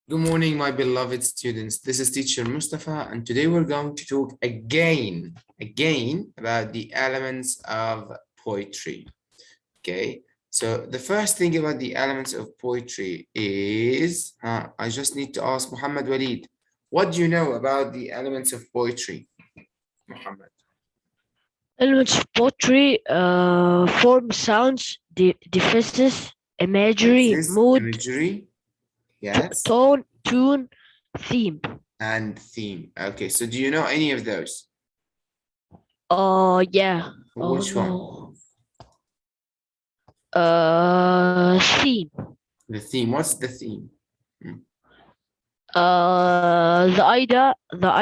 Good morning, my beloved students. This is teacher Mustafa, and today we're going to talk again about the elements of poetry. Okay, so the first thing about the elements of poetry is, I just need to ask Muhammad Walid, what do you know about the elements of poetry, Muhammad? Elements of poetry form sounds, devices, imagery, Phrases, mood, imagery, yes, tone, tune, theme. and theme. Okay, so do you know any of those? Yeah. Oh Which one? no. Theme. The theme. What's the theme? Hmm. The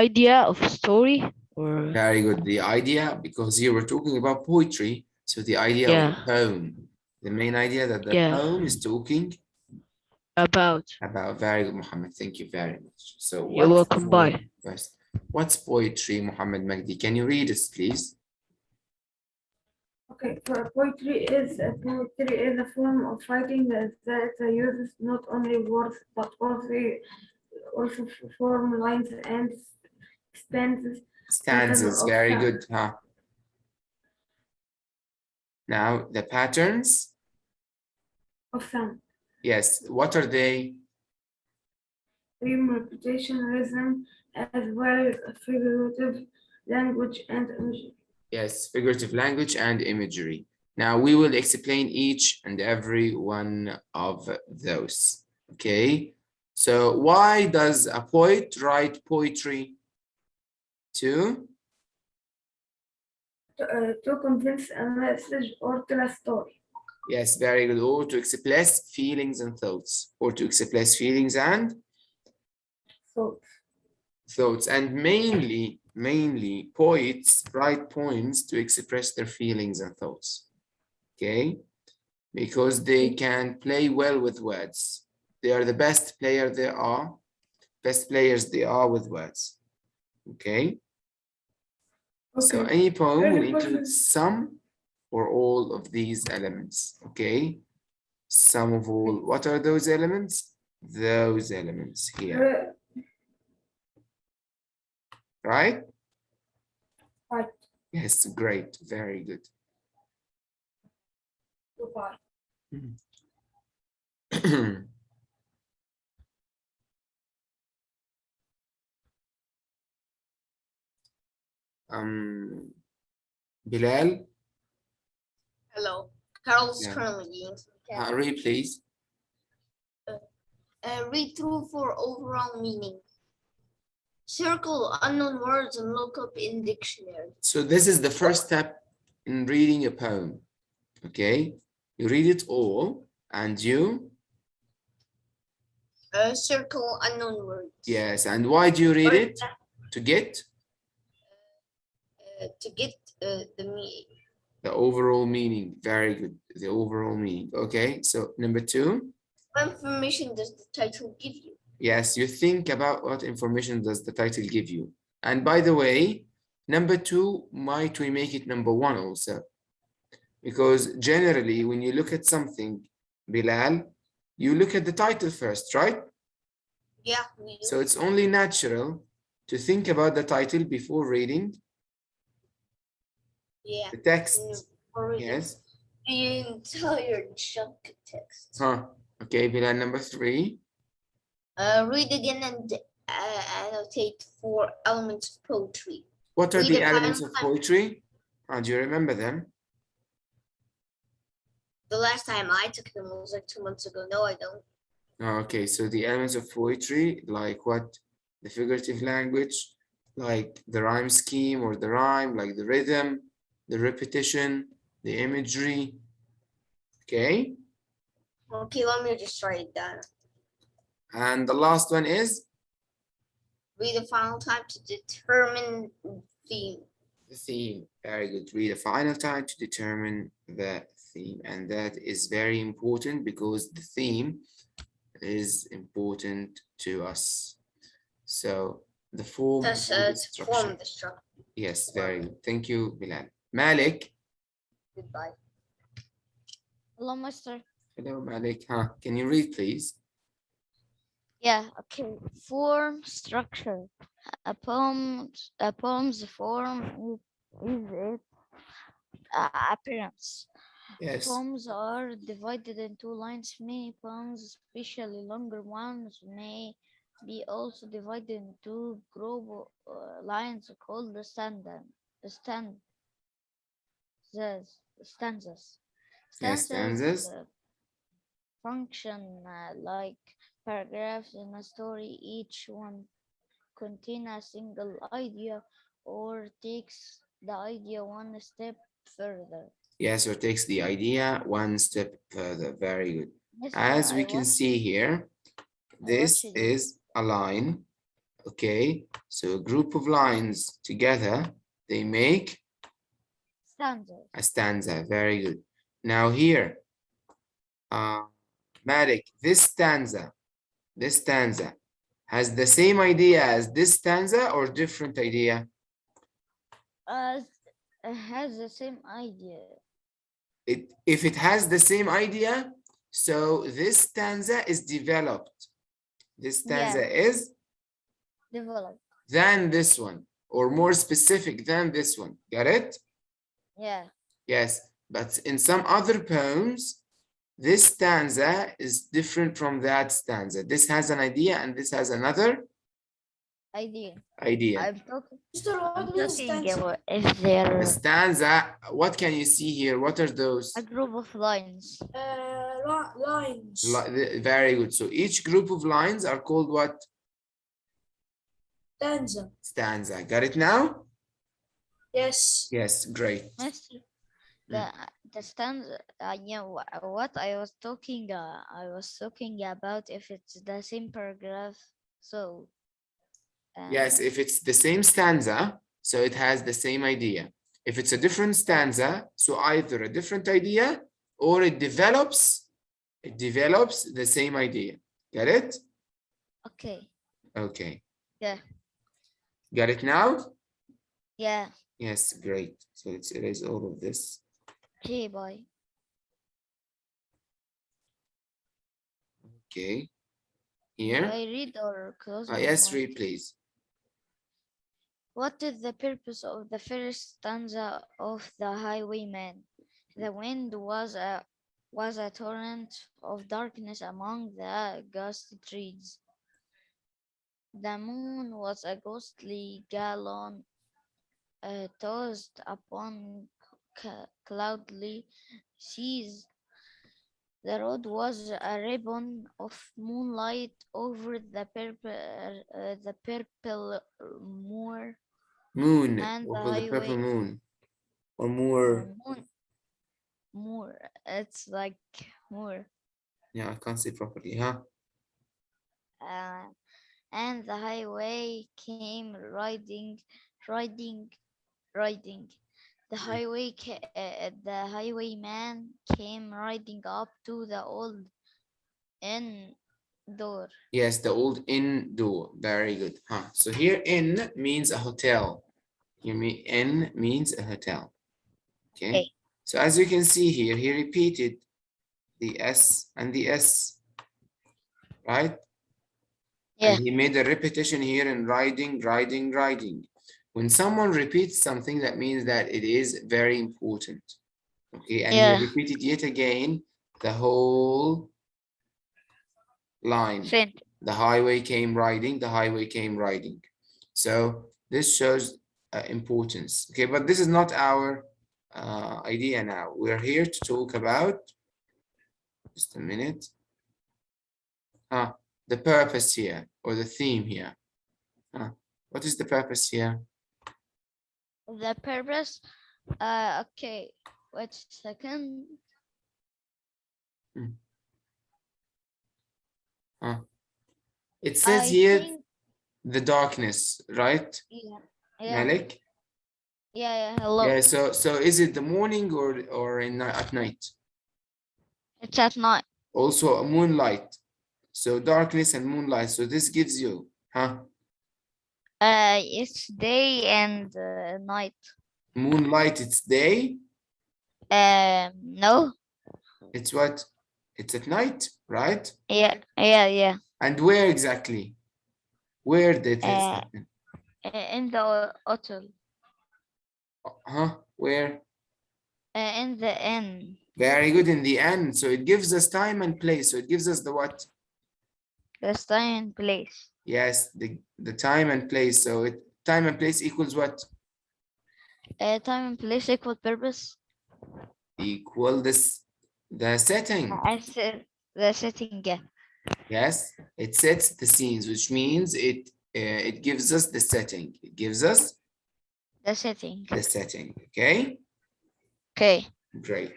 idea of a story, or Very good. The idea, because here we're talking about poetry, so the idea of the yeah, poem, the main idea that the yeah, poem is talking about. about. Very good, Muhammad. Thank you very much. So You're what's welcome. poem? Bye. First, what's poetry, Muhammad Magdi? Can you read us, please? Okay, poetry is a form of writing that uses not only words but also form lines and stanzas pattern Stanzas. of Very sound good, huh? Now the patterns. of sound. Yes. What are they? Rhyme, repetition, rhythm, as well as figurative language and imagery. Yes, figurative language and imagery. Now we will explain each and every one of those. Okay. So why does a poet write poetry? To To convince a message or tell a story. yes, very good. Or to express feelings and thoughts, or to express feelings and So thoughts. And mainly poets write poems to express their feelings and thoughts. Okay, because they can play well with words. They are the best players they are with words. Okay. So okay. any poem will Every include person some or all of these elements. Okay. Some of all. What are those elements? Those elements here. Right? right. Yes, great. Very good. Goodbye. um, Bilal? Hello. Carl's Yeah. currently being some Read, please. read through for overall meaning. Circle unknown words and look up in dictionary. So this is the first step in reading a poem. Okay. You read it all and you Circle unknown words. yes. And why do you read it? To get The meaning. the overall meaning. Very good. The overall meaning. Okay. So number two. What information does the title give you? Yes, you think about what information does the title give you. And by the way, number two, might we make it number one also? Because generally, when you look at something, Bilal, you look at the title first, right? Yeah, we do. So it's only natural to think about the title before reading the text. Yes. The entire chunk text. Huh. Okay, Bilal, number three. Read again and annotate 4 elements of poetry. What are Read the the elements final of poetry? Do you remember them? The last time I took them was like 2 months ago. No, I don't. Okay, so the elements of poetry, like what? The figurative language, like the rhyme scheme or the rhyme, like the rhythm, the repetition, the imagery. Okay. Okay, let me just write it down. And the last one is Read the final time to determine theme. the theme. Very good. Read the final time to determine the theme. And that is very important because the theme is important to us. So the form Thus, or the to structure. form the structure. Yes, very good. Thank you, Bilal. Malik. Goodbye. Hello, Master. Hello, Malik. Can you read, please? Yeah, okay. Form structure. A poem's form is its appearance. Yes. Poems are divided into lines. Many poems, especially longer ones, may be also divided into group lines called the stanzas. Stanzas. Yes, Stanzas stanzas. function like paragraphs in a story. Each one contain a single idea or takes the idea one step further. Yes, or takes the idea one step further. Very good. Mister, As we can see here, I watched this you. is a line. Okay, so a group of lines together, they make Stanzas. a stanza. Very good. Now here, Malik, this stanza has the same idea as this stanza or different idea? As has the same idea. If it has the same idea, so this stanza is developed. This stanza is Developed. than this one, or more specific than this one. Got it? Yeah. Yes, but in some other poems, this stanza is different from that stanza. This has an idea and this has another Idea. idea. I'm talking. Mr. I'm What is talking stanza? about if The they're stanza, what can you see here? What are those? a group of lines. Lines. Very good. So each group of lines are called what? Stanza. Stanza. Got it now? Yes. Yes, great. Mister, the stanza. What I was talking about if it's the same paragraph. So. Yes, if it's the same stanza, so it has the same idea. If it's a different stanza, so either a different idea or it develops the same idea. Get it? Okay. Okay. Yeah. Got it now? Yeah. Yes, great. So let's erase all of this. Okay, bye. Okay. Do Here. I read or close my Yes, mic? read, please. What is the purpose of the first stanza of the Highwayman? The wind was a torrent of darkness among the ghostly trees. The moon was a ghostly gallon tossed upon cloudly seas. The road was a ribbon of moonlight over the purple moor, Moon, and the over the purple highway moon. Or more. moor. It's like moor. Yeah, I can't see properly, huh? And the highway came riding. The highwayman came riding up to the old inn door. Yes, the old inn door. Very good. Huh. So here inn means a hotel. You mean inn means a hotel. Okay. So as you can see here, he repeated the S and the S, right? Yeah. And he made a repetition here in riding. When someone repeats something, that means that it is very important. Okay, and Yeah. he repeated yet again the whole line. Sent. The highway came riding. So this shows importance. Okay, but this is not our idea now. We're here to talk about, just a minute, the purpose here or the theme here. What is the purpose here? The purpose. Okay. Wait a second. It says here the darkness, right? Yeah. Malik? Yeah. Hello. Yeah. So is it the morning or at night? It's at night. Also a moonlight. So darkness and moonlight. So this gives you, It's day and night. Moonlight, it's day. No. It's what? It's at night, right? Yeah. And where exactly? Where did it Uh, happen? in the hotel. Huh? Where? In the end. Very good, in the end. So it gives us time and place. So it gives us the what? The time and place. Yes, the time and place. So time and place equals what? Time and place equal purpose. Equal the setting. I said the setting. Yeah. Yes, it sets the scenes, which means it gives us the setting. It gives us The setting. the setting. Okay, Okay. great.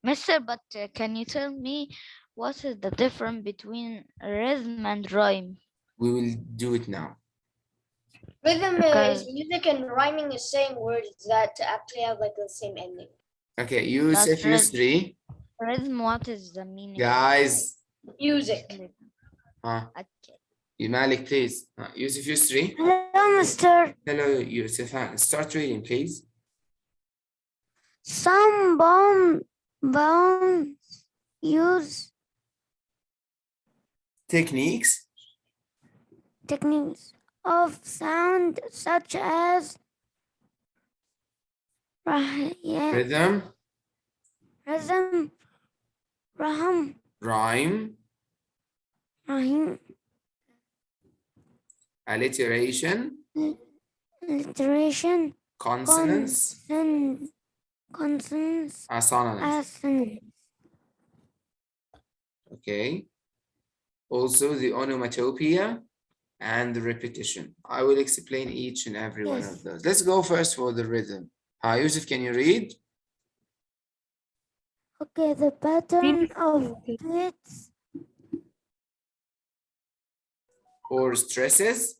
Mister, but can you tell me what is the difference between rhythm and rhyme? We will do it now. Rhythm Because is music and rhyming is saying words that actually have like the same ending. Okay, that's Yusuf Yusri, rhythm. What is the meaning? guys. Music. Okay. Malik, please. Yusuf Yusri. Hello, Mister. Hello, Yusuf. Start reading, please. Some bombs use Techniques. techniques of sound such as Rhythm. rhythm, raham, Rhyme. rahim, Alliteration. alliteration, Consonants. consonants, Assonance. assonance. Okay. Also the onomatopoeia and the repetition. I will explain each and every one of Yes. those. Let's go first for the rhythm. Yusuf, can you read? Okay, the pattern of beats Or stresses?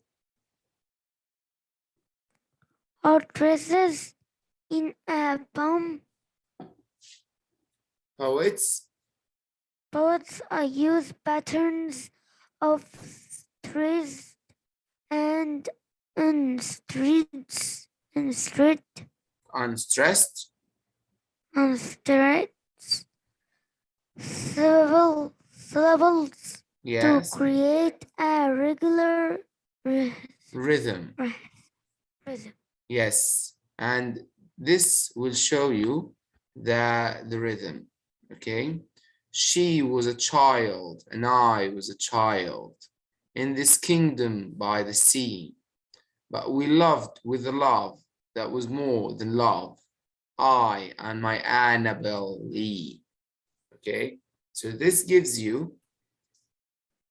or traces in a poem. Poets? Poets use patterns of trees and streets and Unstressed? streets syllables to Yes. create a regular Rhythm. rhythm. Yes. And this will show you the rhythm. Okay. She was a child and I was a child in this kingdom by the sea. But we loved with a love that was more than love. I and my Annabelle Lee. Okay. So this gives you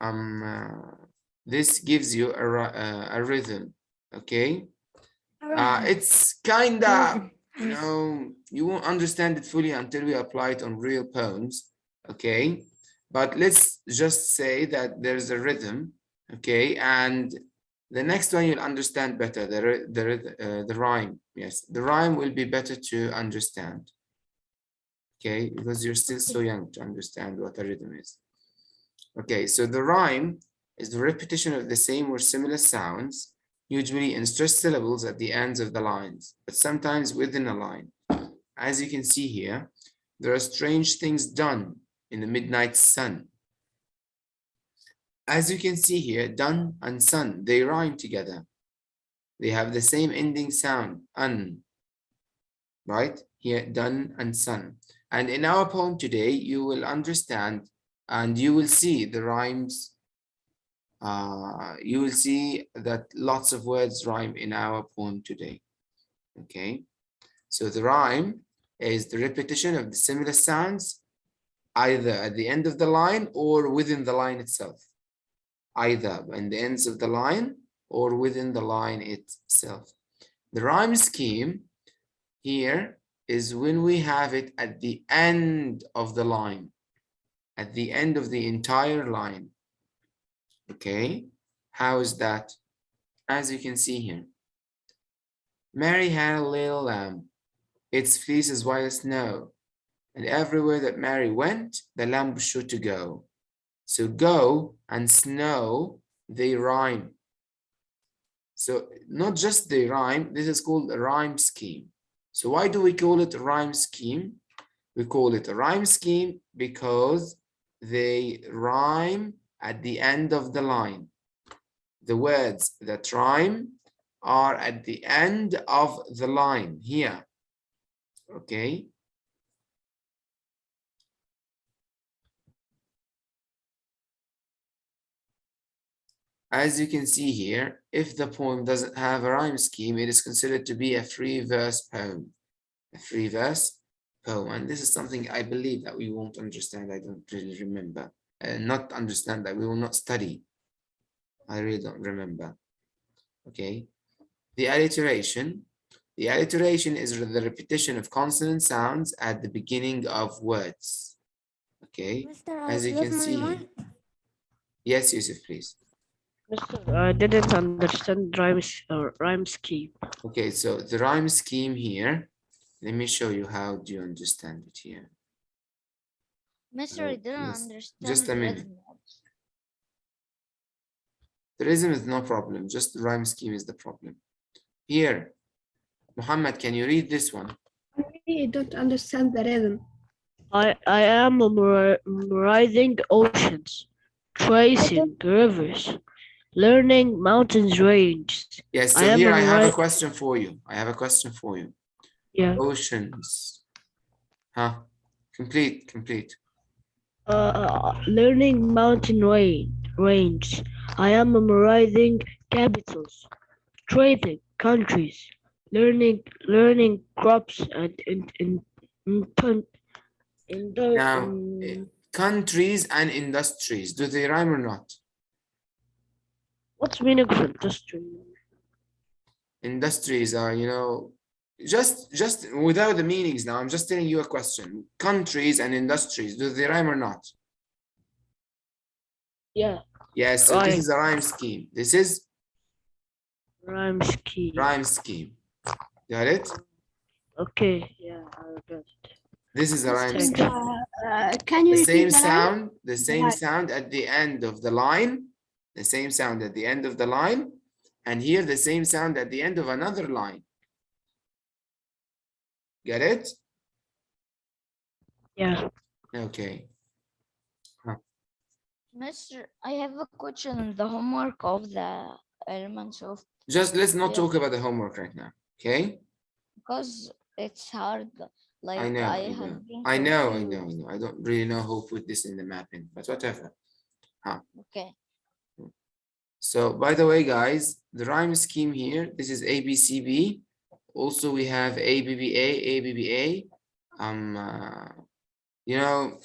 a rhythm. Okay. It's kinda, you won't understand it fully until we apply it on real poems, okay? But let's just say that there's a rhythm, okay? And the next one you'll understand better, the rhyme. Yes, the rhyme will be better to understand, okay? Because you're still so young to understand what a rhythm is. Okay, so the rhyme is the repetition of the same or similar sounds, usually in stressed syllables at the ends of the lines, but sometimes within a line. As you can see here, there are strange things done in the midnight sun. As you can see here, done and sun, they rhyme together. They have the same ending sound, un, right? Here, done and sun. And in our poem today, you will understand and you will see the rhymes. You will see that lots of words rhyme in our poem today. Okay, so the rhyme is the repetition of the similar sounds either at the end of the line or within the line itself. Either in the ends of the line or within the line itself. The rhyme scheme here is when we have it at the end of the line, at the end of the entire line. Okay, how is that? As you can see here, Mary had a little lamb. Its fleece is white as snow, and everywhere that Mary went, the lamb was sure to go. So go and snow, they rhyme. So not just they rhyme, this is called a rhyme scheme. So why do we call it a rhyme scheme? We call it a rhyme scheme because they rhyme at the end of the line. The words that rhyme are at the end of the line here. Okay. As you can see here, if the poem doesn't have a rhyme scheme, it is considered to be a free verse poem. A free verse poem. And this is something I believe that we won't understand. I don't really remember. Not understand, that we will not study. I really don't remember. Okay. The alliteration. The alliteration is the repetition of consonant sounds at the beginning of words. Okay. As you can see here. Yes, Yusuf, please. Mister, I didn't understand rhyme scheme. Okay, so the rhyme scheme here, let me show you how do you understand it here. Mister, I didn't Yes, understand just a minute. rhythm. The rhythm is no problem, just the rhyme scheme is the problem. Here, Muhammad, can you read this one? I don't understand the rhythm. I am memorizing oceans, tracing rivers, learning mountains ranges. Yes, I so am here I have a memori- question for you. I have a question for you. Yeah. Oceans. Huh? Complete. Learning mountain range. I am memorizing capitals, trading countries, learning crops and Now, countries and industries, do they rhyme or not? what's meaning of industry? Industries are, you know, just without the meanings now, I'm just telling you a question. Countries and industries, do they rhyme or not? Yeah, Yes, so this is a rhyme scheme. This is rhyme scheme. rhyme scheme. Got it? Okay, yeah, I got it. This is a rhyme Thank scheme. Can you The repeat same the line? sound, the same sound at the end of the line, the same sound at the end of the line, and here the same sound at the end of another line. Get it? Yeah. Okay. Mister, I have a question on the homework of the elements of, Just let's not Yeah. talk about the homework right now. Okay? because it's hard. Like I know, have been I know. confused. I don't really know who put this in the mapping, but whatever. Okay. So by the way, guys, the rhyme scheme here, this is ABCB. Also, we have ABBA. You know,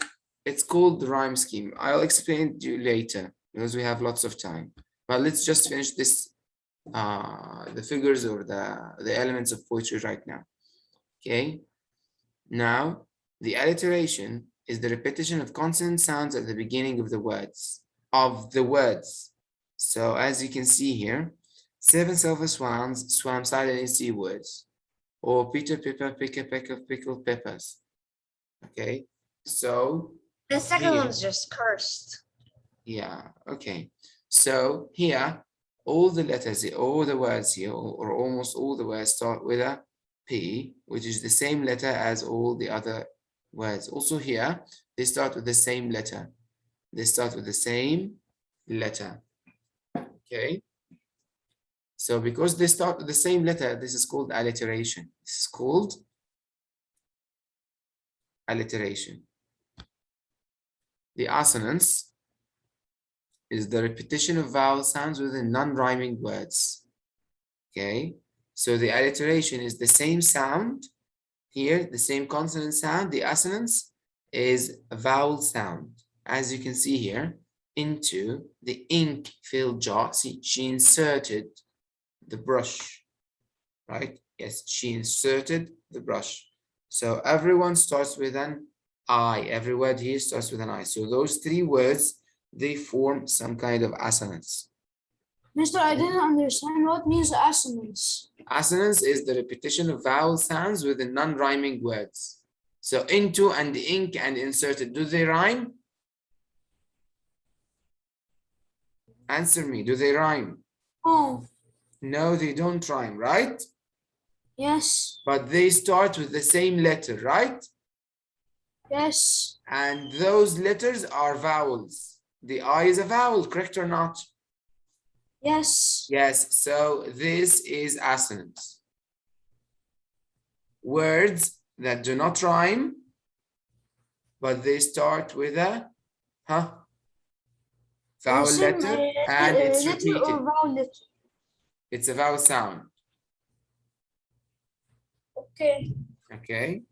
it's called the rhyme scheme. I'll explain to you later because we have lots of time. But let's just finish this, the figures or the elements of poetry right now. Okay. Now, the alliteration is the repetition of consonant sounds at the beginning of the words. So as you can see here, 7 silver swans swam silently seawards. Or Peter Piper pick a peck of pickled peppers. Okay, so The second here- one's just cursed. yeah, okay. So here, all the letters, all the words here, or almost all the words start with a P, which is the same letter as all the other words. Also here, they start with the same letter. They start with the same letter. Okay. So because they start with the same letter, this is called alliteration. This is called alliteration. The assonance is the repetition of vowel sounds within non-rhyming words. Okay, so the alliteration is the same sound here, the same consonant sound. The assonance is a vowel sound. As you can see here, into the ink-filled jar. See, she inserted the brush, right? Yes, she inserted the brush. So everyone starts with an I. Every word here starts with an I. So those 3 words, they form some kind of assonance. Mister, I didn't understand what means assonance. Assonance is the repetition of vowel sounds within non-rhyming words. So into and ink and inserted, do they rhyme? Answer me, do they rhyme? Oh, No, they don't rhyme, right? yes. But they start with the same letter, right? Yes. And those letters are vowels. The I is a vowel, correct or not? Yes. Yes, so this is assonance. Words that do not rhyme, but they start with a vowel Same, letter and it's letter repeated. or vowel letter. It's a vowel sound, Okay. okay?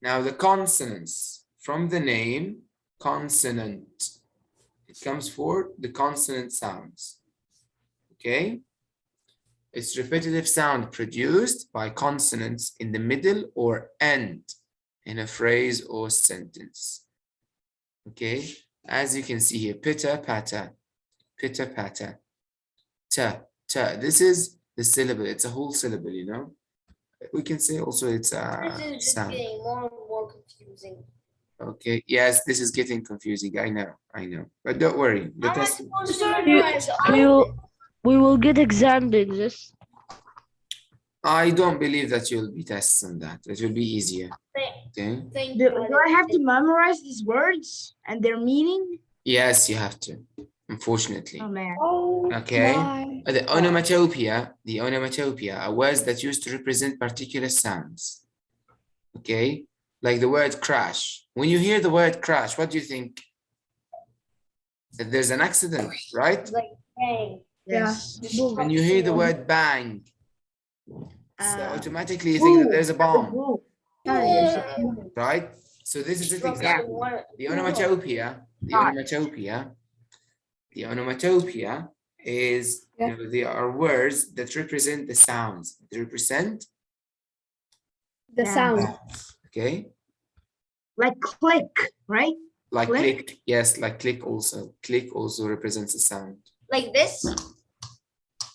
Now the consonants, from the name, consonant. It comes for the consonant sounds, okay? It's repetitive sound produced by consonants in the middle or end in a phrase or sentence, okay? As you can see here, pitter patter, pitter patter, ta, ta. This is the syllable, it's a whole syllable, you know? We can say also it's This a is just sound. getting more and more confusing. Okay, yes, this is getting confusing, I know, but don't worry. The How am I test, supposed to You- memorize all you- of it? We will get examined in this. I don't believe that you'll be tests on that. It will be easier, okay? Think Do about I it. have to memorize these words and their meaning? Yes, you have to, unfortunately. Oh man. Okay, the onomatopoeia are words that used to represent particular sounds. Okay, like the word crash. When you hear the word crash, what do you think? That there's an accident, right? Like, hey, Yes. When you hear the word bang, so Uh, automatically you think that there's a bomb, Woo. right? So this is it struck exactly. someone. The onomatopoeia, is, you know, they are words that represent the sounds. They represent The sound. okay, Like click, right? like Click? click. Yes, like click also. Click also represents a sound. Like this?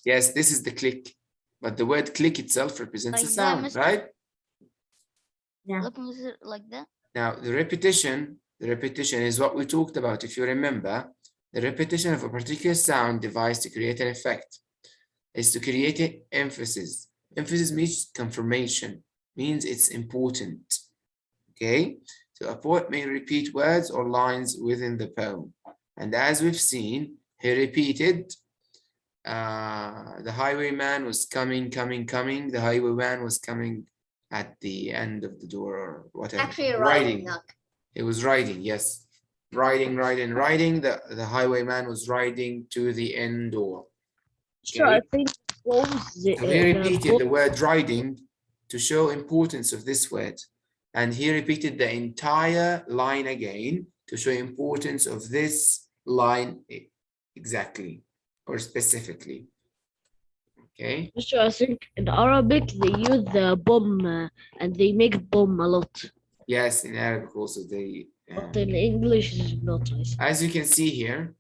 Yes, this is the click, but the word click itself represents a Like that, sound, mister? right? Yeah. Look, mister, like that. Now the repetition is what we talked about. If you remember, the repetition of a particular sound device to create an effect is to create an emphasis. Emphasis means confirmation, means it's important. Okay, so a poet may repeat words or lines within the poem, and as we've seen, he repeated. The highwayman was coming. The highwayman was coming at the end of the door or whatever. Actually, riding. Knock. He was riding, yes. Riding. The highwayman was riding to the end door. So I Okay. think both the, So he repeated the word riding to show importance of this word. And he repeated the entire line again to show importance of this line exactly or specifically. Okay. So I think in Arabic they use the bomb and they make bomb a lot. Yes, in Arabic also they. But in English is not, I think. As you can see here,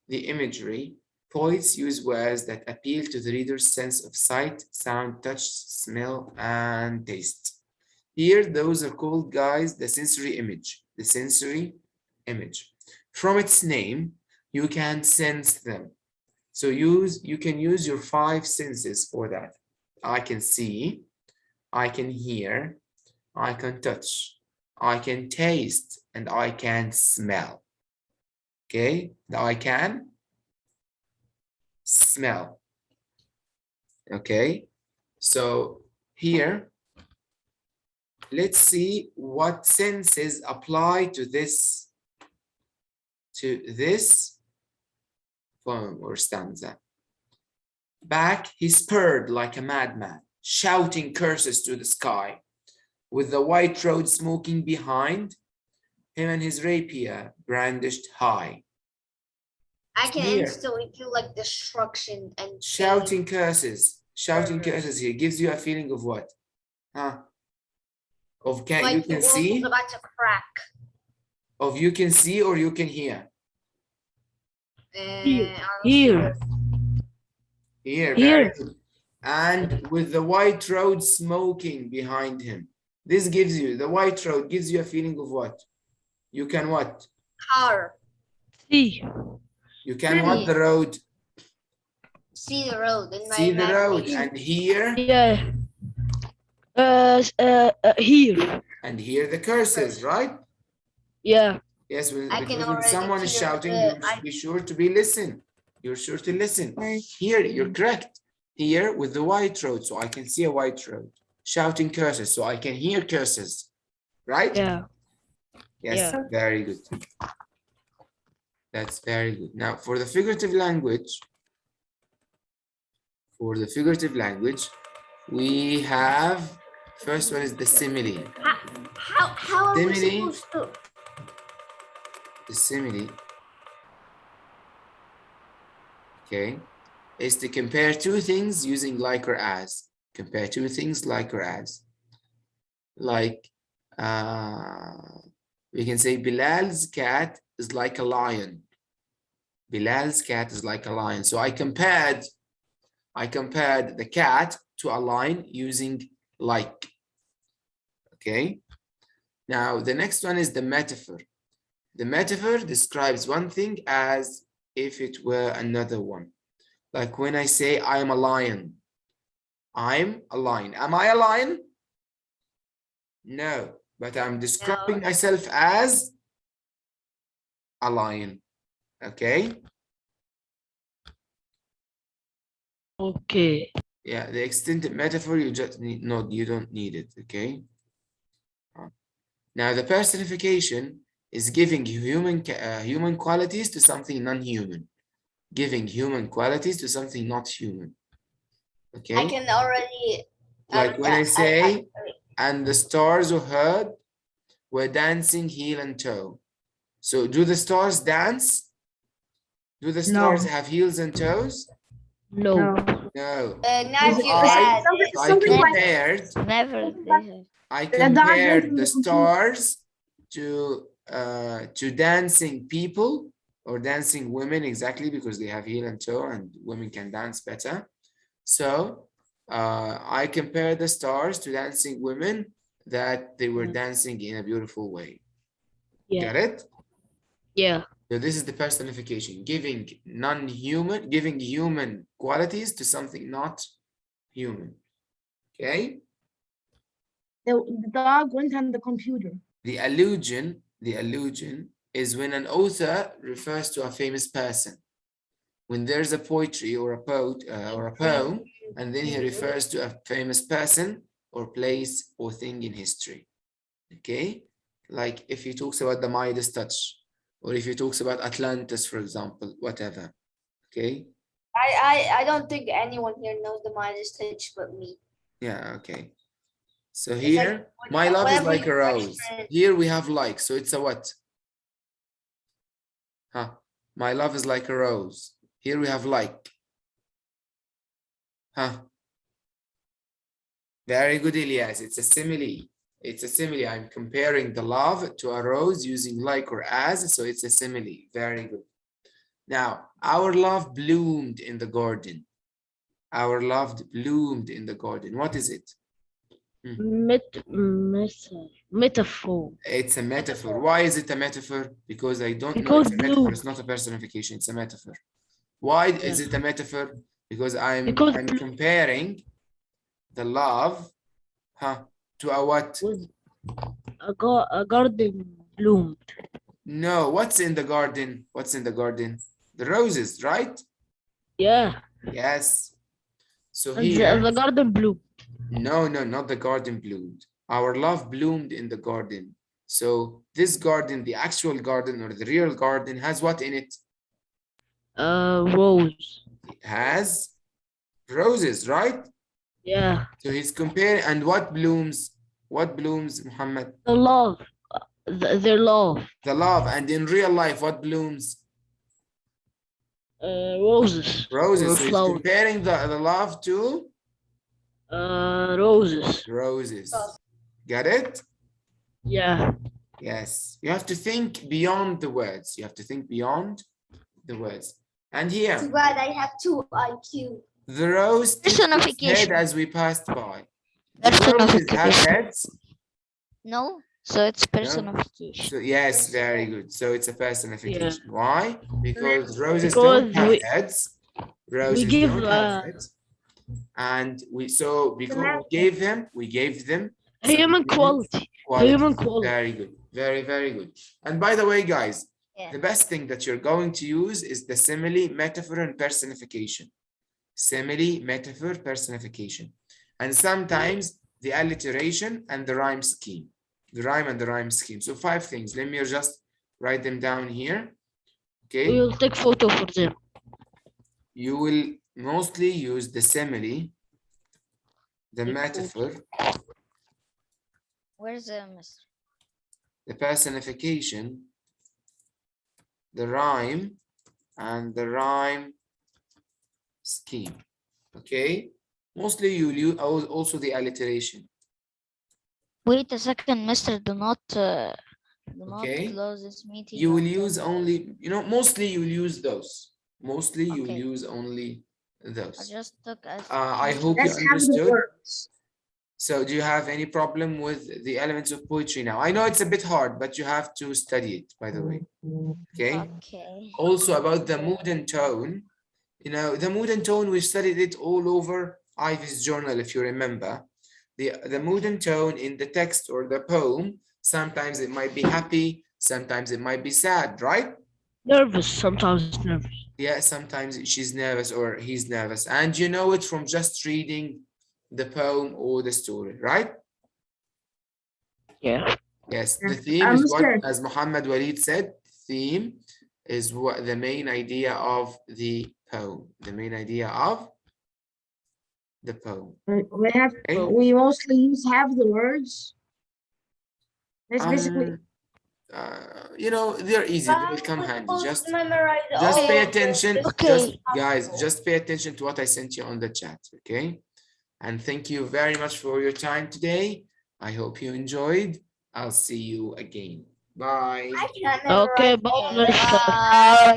the imagery, poets use words that appeal to the reader's sense of sight, sound, touch, smell, and taste. Here, those are called, guys, the sensory image. The sensory image. From its name, you can sense them. So you can use your 5 senses for that. I can see, I can hear, I can touch, I can taste, and I can smell. Okay, now I can smell. Okay, so here, let's see what senses apply to this poem or stanza. Back, he spurred like a madman, shouting curses to the sky, with the white road smoking behind him and his rapier brandished high. I can Here. instantly feel like destruction and Shouting curses here gives you a feeling of what? Huh? Of pain. Like you the can world see, is about to crack. of you can see or you can hear. Here. Here, Here. very good. And with the white road smoking behind him. This gives you, the white road gives you a feeling of what? You can what? Car. See. You can what the road? See the road in my See the road imagination. and hear. Yeah. Here. and hear the curses, right? Yeah. Yes, I can because when already someone is hear shouting, the- you should be sure to be listen. You're sure to listen. Here, you're correct. Here with the white road, so I can see a white road. Shouting curses, so I can hear curses, right? Yeah. Yes, Yeah. very good. That's very good. Now, for the figurative language, we have, first one is the simile. How are we Simile. supposed to? The simile, okay, is to compare two things using like or as. Compare two things like or as. Like, we can say Bilal's cat is like a lion. Bilal's cat is like a lion. So I compared the cat to a lion using like. Okay. Now the next one is the metaphor. The metaphor describes one thing as if it were another one. Like when I say I'm a lion. I'm a lion. Am I a lion? No, but I'm describing myself as a lion. Okay. Okay. Yeah, the extended metaphor, you just need, no, you don't need it. Okay. Now the personification is giving human qualities to something non-human. Giving human qualities to something not human. Okay. I can already. Like when I say, and the stars heard were dancing heel and toe. So do the stars dance? Do the stars have heels and toes? No. No. Now if you I- add I Something like compared, Never they have. I diagram compared in the the computer. stars to dancing people or dancing women, exactly, because they have heel and toe and women can dance better. So I compared the stars to dancing women that they were dancing in a beautiful way. Yeah. Got it? Yeah. So this is the personification, giving human qualities to something not human. Okay? The dog went on the computer. The allusion is when an author refers to a famous person. When there's a poetry or a poem, and then he refers to a famous person or place or thing in history. Okay? Like if he talks about the Midas touch, or if he talks about Atlantis, for example, whatever. Okay? I don't think anyone here knows the Midas touch but me. Yeah, okay. So It's here, like my love is whatever like a your rose. friend- Here we have like, so it's a what? Huh? My love is like a rose. Here we have like. Huh? Very good, Elias. It's a simile. It's a simile. I'm comparing the love to a rose using like or as, so it's a simile. Very good. Now, our love bloomed in the garden. Our love bloomed in the garden. What is it? Metaphor. It's a metaphor. Why is it a metaphor? Because I don't know. Because It's a metaphor. blue. It's not a personification. It's a metaphor. Why is it a metaphor? Because I'm comparing the love, to a what? With a garden bloomed. No, what's in the garden? What's in the garden? The roses, right? Yeah. Yes. So And here, the garden bloomed. no, not the garden bloomed. Our love bloomed in the garden. So this garden, the actual garden or the real garden, has what in it? Rose. It has roses, right? Yeah. So he's comparing, and what blooms? What blooms, Muhammad? The love. Their love. The love. And in real life, what blooms? Roses. Roses. Or So he's flowers. comparing the love to Roses. roses. Got it? Yeah. Yes. You have to think beyond the words. You have to think beyond the words. And here, Too bad I have 2 IQ. the rose tipped its head Personification. as we passed by. The roses have Personification. heads. No, so it's personification. So yes, very good. So it's a personification. Yeah. Why? Because roses Because don't have we- heads. Roses give, don't have heads. And because we gave them human some quality. Human quality. Very good. Very, very good. And by the way, guys, Yeah. the best thing that you're going to use is the simile, metaphor, and personification. Simile, metaphor, personification. And sometimes the alliteration and the rhyme scheme. The rhyme and the rhyme scheme. So 5 things. Let me just write them down here. Okay. We will take photo for them. You will mostly use the simile, the Take metaphor, Where's the mister? the personification, the rhyme, and the rhyme scheme. Okay. Mostly you'll use also the alliteration. Wait a second, mister. Do not Okay. close this meeting. You will until use only, mostly you'll use those. Mostly you'll Okay. use only I those. just took a I hope you Let's have the understood. words. So do you have any problem with the elements of poetry now? I know it's a bit hard, but you have to study it, by the way. Okay. Okay. Also about the mood and tone, the mood and tone, we studied it all over Ivy's journal, if you remember. The mood and tone in the text or the poem, sometimes it might be happy, sometimes it might be sad, right? Nervous, sometimes nervous. Yeah, sometimes she's nervous or he's nervous. And you know it from just reading the poem or the story, right? Yeah. Yes, the theme is what, Mr. as Muhammad Walid said, theme is what the main idea of the poem. The main idea of the poem. We have Okay? we mostly use have the words. That's basically They're easy, they will come handy. Just memorize pay all attention. Okay. Just guys, just pay attention to what I sent you on the chat, okay? And thank you very much for your time today. I hope you enjoyed. I'll see you again. Bye. Okay, bye, mister. Bye.